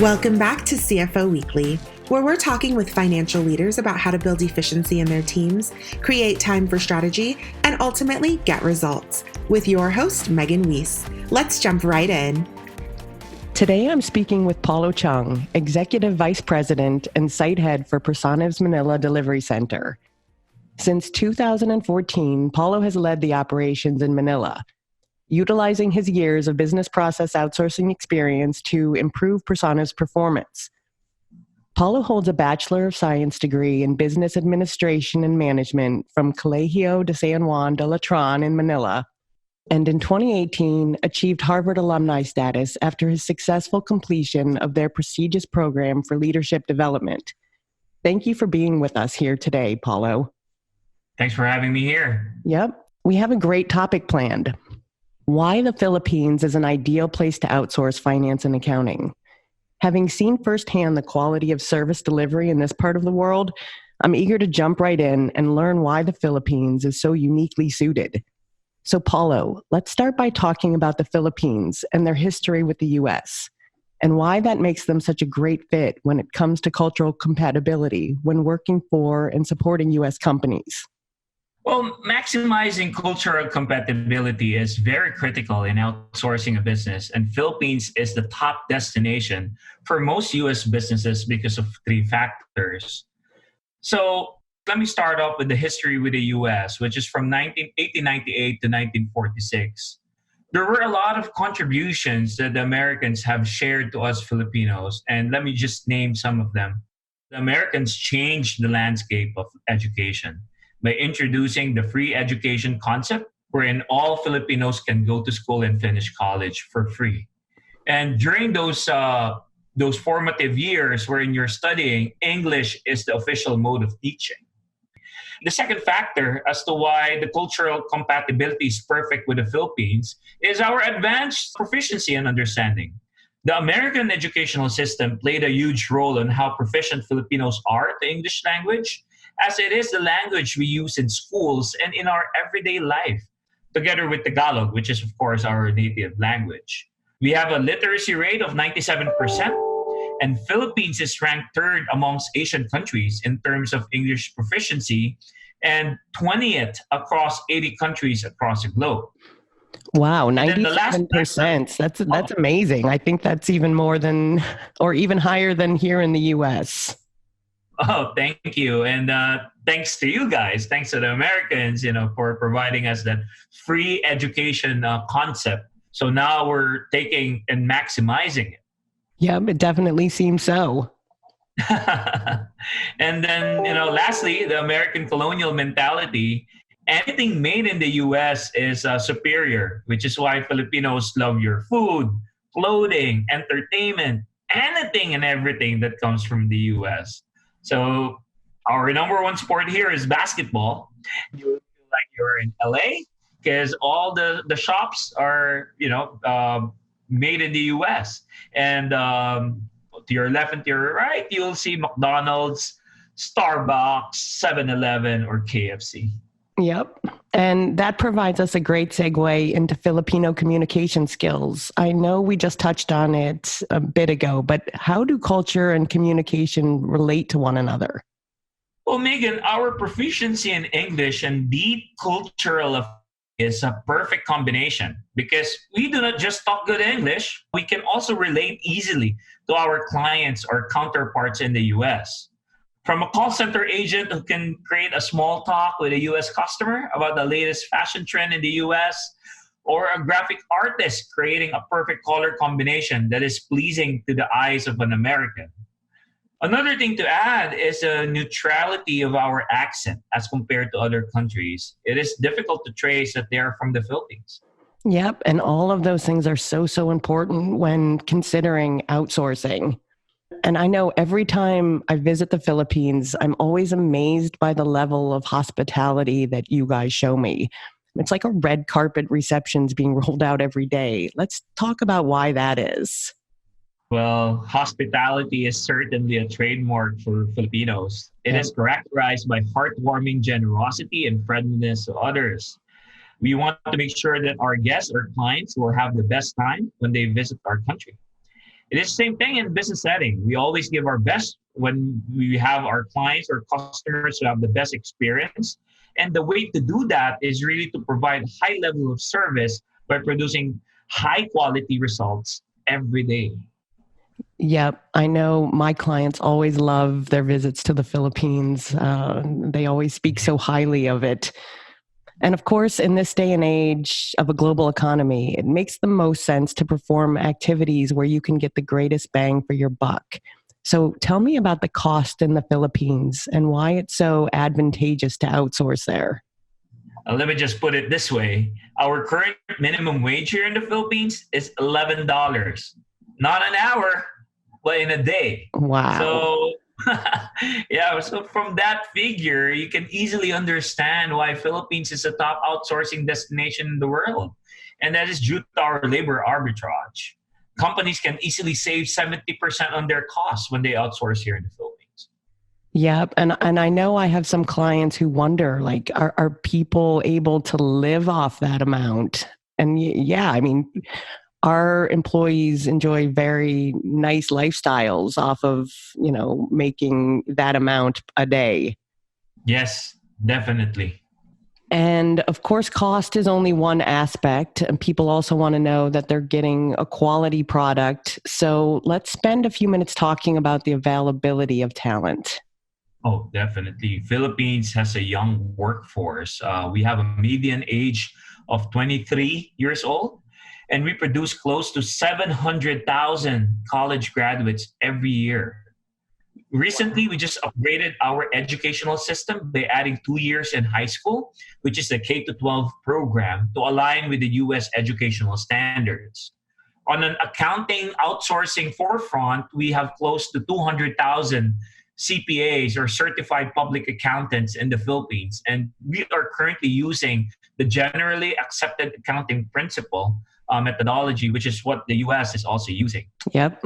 Welcome back to CFO Weekly, where we're talking with financial leaders about how to build efficiency in their teams, create time for strategy, and ultimately get results. With your host, Megan Weiss. Let's jump right in. Today, I'm speaking with Paulo Cheung, Executive Vice President and Site Head for Personiv's Manila Delivery Center. Since 2014, Paulo has led the operations in Manila, utilizing his years of business process outsourcing experience to improve Personiv's performance. Paulo holds a Bachelor of Science degree in Business Administration and Management from Colegio de San Juan de Latran in Manila, and in 2018 achieved Harvard alumni status after his successful completion of their prestigious program for leadership development. Thank you for being with us here today, Paulo. Thanks for having me here. Yep. We have a great topic planned. Why the Philippines is an ideal place to outsource finance and accounting. Having seen firsthand the quality of service delivery in this part of the world, I'm eager to jump right in and learn why the Philippines is so uniquely suited. So Paulo, let's start by talking about the Philippines and their history with the US, and why that makes them such a great fit when it comes to cultural compatibility when working for and supporting US companies. Well, maximizing cultural compatibility is very critical in outsourcing a business, and Philippines is the top destination for most US businesses because of three factors. So let me start off with the history with the US, which is from 1898 to 1946. There were a lot of contributions that the Americans have shared to us Filipinos, and let me just name some of them. The Americans changed the landscape of education by introducing the free education concept, wherein all Filipinos can go to school and finish college for free. And during those formative years wherein you're studying, English is the official mode of teaching. The second factor as to why the cultural compatibility is perfect with the Philippines is our advanced proficiency and understanding. The American educational system played a huge role in how proficient Filipinos are at the English language, as it is the language we use in schools and in our everyday life, together with Tagalog, which is, of course, our native language. We have a literacy rate of 97%, and Philippines is ranked third amongst Asian countries in terms of English proficiency and 20th across 80 countries across the globe. Wow, 97%. That's amazing. I think that's even more than, or even higher than here in the US. Oh, thank you. And thanks to you guys, thanks to the Americans, for providing us that free education concept. So now we're taking and maximizing it. Yeah, it definitely seems so. And then, lastly, the American colonial mentality. Anything made in the US is superior, which is why Filipinos love your food, clothing, entertainment, anything and everything that comes from the US. So our number one sport here is basketball. You feel like you're in LA because all the shops are, made in the US. And to your left and to your right, you'll see McDonald's, Starbucks, 7-Eleven, or KFC. Yep. And that provides us a great segue into Filipino communication skills. I know we just touched on it a bit ago, but how do culture and communication relate to one another? Well, Megan, our proficiency in English and deep cultural is a perfect combination because we do not just talk good English, we can also relate easily to our clients or counterparts in the US. From a call center agent who can create a small talk with a US customer about the latest fashion trend in the US, or a graphic artist creating a perfect color combination that is pleasing to the eyes of an American. Another thing to add is the neutrality of our accent as compared to other countries. It is difficult to trace that they are from the Philippines. Yep, and all of those things are so important when considering outsourcing. And I know every time I visit the Philippines, I'm always amazed by the level of hospitality that you guys show me. It's like a red carpet receptions being rolled out every day. Let's talk about why that is. Well, hospitality is certainly a trademark for Filipinos. It is characterized by heartwarming generosity and friendliness to others. We want to make sure that our guests or clients will have the best time when they visit our country. It is the same thing in business setting. We always give our best when we have our clients or customers to have the best experience. And the way to do that is really to provide high level of service by producing high quality results every day. Yep. I know my clients always love their visits to the Philippines. They always speak so highly of it. And of course, in this day and age of a global economy, it makes the most sense to perform activities where you can get the greatest bang for your buck. So tell me about the cost in the Philippines and why it's so advantageous to outsource there. Let me just put it this way. Our current minimum wage here in the Philippines is $11. Not an hour, but in a day. Wow. So, yeah, so from that figure, you can easily understand why Philippines is the top outsourcing destination in the world. And that is due to our labor arbitrage. Companies can easily save 70% on their costs when they outsource here in the Philippines. Yep. And I know I have some clients who wonder, like, are people able to live off that amount? And yeah, I mean, our employees enjoy very nice lifestyles off of, making that amount a day. Yes, definitely. And of course, cost is only one aspect, and people also want to know that they're getting a quality product. So let's spend a few minutes talking about the availability of talent. Oh, definitely. Philippines has a young workforce. We have a median age of 23 years old, and we produce close to 700,000 college graduates every year. Recently, we just upgraded our educational system by adding 2 years in high school, which is the K-12 program, to align with the U.S. educational standards. On an accounting outsourcing forefront, we have close to 200,000 CPAs or certified public accountants in the Philippines. And we are currently using the generally accepted accounting principle methodology, which is what the US is also using. Yep.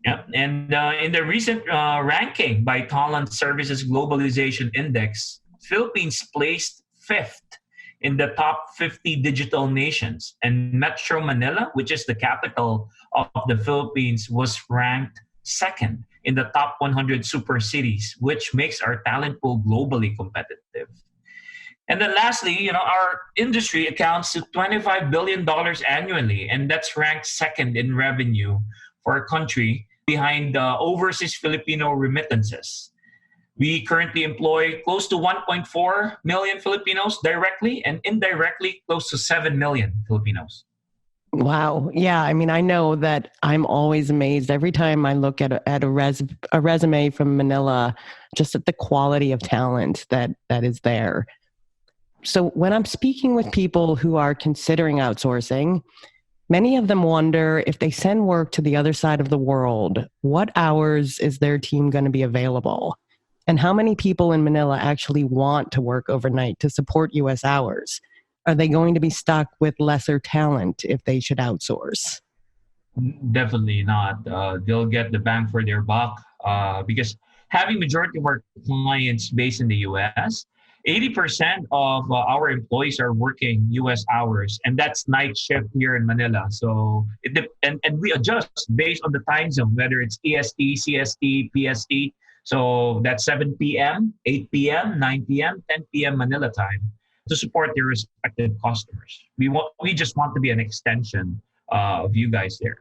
Yep. And in the recent ranking by Talent Services Globalization Index, Philippines placed fifth in the top 50 digital nations. And Metro Manila, which is the capital of the Philippines, was ranked second in the top 100 super cities, which makes our talent pool globally competitive. And then lastly, our industry accounts to $25 billion annually, and that's ranked second in revenue for our country behind overseas Filipino remittances. We currently employ close to 1.4 million Filipinos directly and indirectly close to 7 million Filipinos. Wow. Yeah. I mean, I know that I'm always amazed every time I look at a resume from Manila, just at the quality of talent that is there. So when I'm speaking with people who are considering outsourcing, many of them wonder if they send work to the other side of the world, what hours is their team going to be available? And how many people in Manila actually want to work overnight to support US hours? Are they going to be stuck with lesser talent if they should outsource? Definitely not. They'll get the bang for their buck because having majority of our clients based in the US, 80% of our employees are working US hours, and that's night shift here in Manila. So and we adjust based on the time zone, whether it's EST, CST, PST. So that's 7 p.m., 8 p.m., 9 p.m., 10 p.m. Manila time to support their respective customers. We just want to be an extension of you guys there.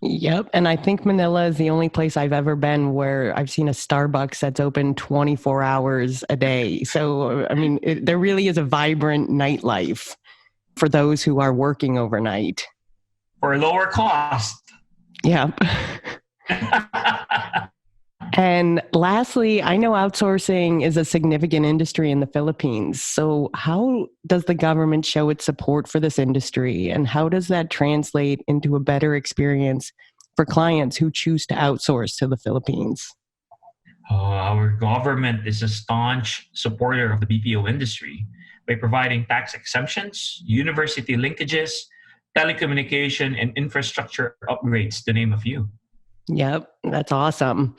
Yep. And I think Manila is the only place I've ever been where I've seen a Starbucks that's open 24 hours a day. So, I mean, there really is a vibrant nightlife for those who are working overnight. For a lower cost. Yep. And lastly, I know outsourcing is a significant industry in the Philippines. So how does the government show its support for this industry? And how does that translate into a better experience for clients who choose to outsource to the Philippines? Our government is a staunch supporter of the BPO industry by providing tax exemptions, university linkages, telecommunication, and infrastructure upgrades, to name a few. Yep, that's awesome.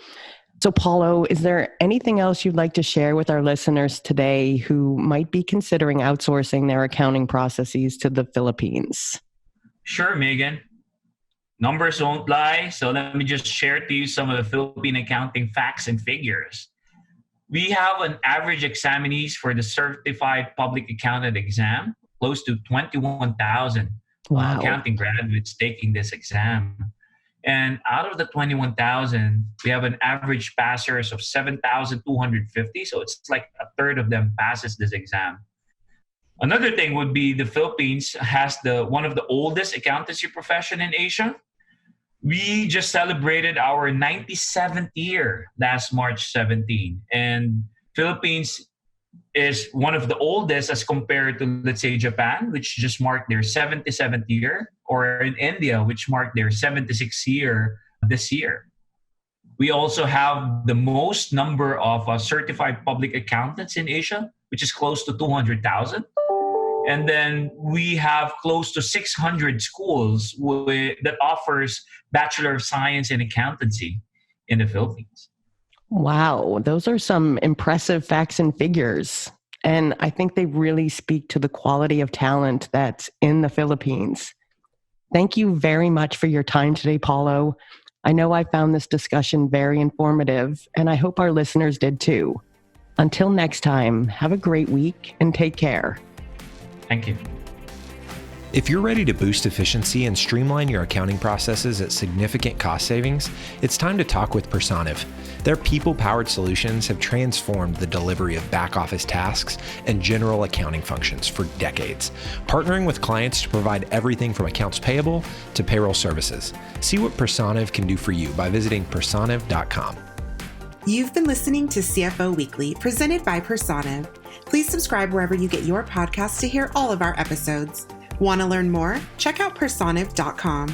So, Paulo, is there anything else you'd like to share with our listeners today who might be considering outsourcing their accounting processes to the Philippines? Sure, Megan. numbers don't lie. So let me just share to you some of the Philippine accounting facts and figures. We have an average examinees for the Certified Public Accountant exam, close to 21,000 Wow. accounting graduates taking this exam. And out of the 21,000, we have an average passers of 7,250. So it's like a third of them passes this exam. Another thing would be the Philippines has one of the oldest accountancy profession in Asia. We just celebrated our 97th year last March 17. And Philippines is one of the oldest as compared to, let's say, Japan, which just marked their 77th year, or in India, which marked their 76th year this year. We also have the most number of certified public accountants in Asia, which is close to 200,000. And then we have close to 600 schools that offers Bachelor of Science in Accountancy in the Philippines. Wow, those are some impressive facts and figures. And I think they really speak to the quality of talent that's in the Philippines. Thank you very much for your time today, Paulo. I know I found this discussion very informative, and I hope our listeners did too. Until next time, have a great week and take care. Thank you. If you're ready to boost efficiency and streamline your accounting processes at significant cost savings, it's time to talk with Personiv. Their people-powered solutions have transformed the delivery of back-office tasks and general accounting functions for decades, partnering with clients to provide everything from accounts payable to payroll services. See what Personiv can do for you by visiting personiv.com. You've been listening to CFO Weekly, presented by Personiv. Please subscribe wherever you get your podcasts to hear all of our episodes. Want to learn more? Check out personiv.com.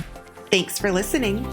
Thanks for listening.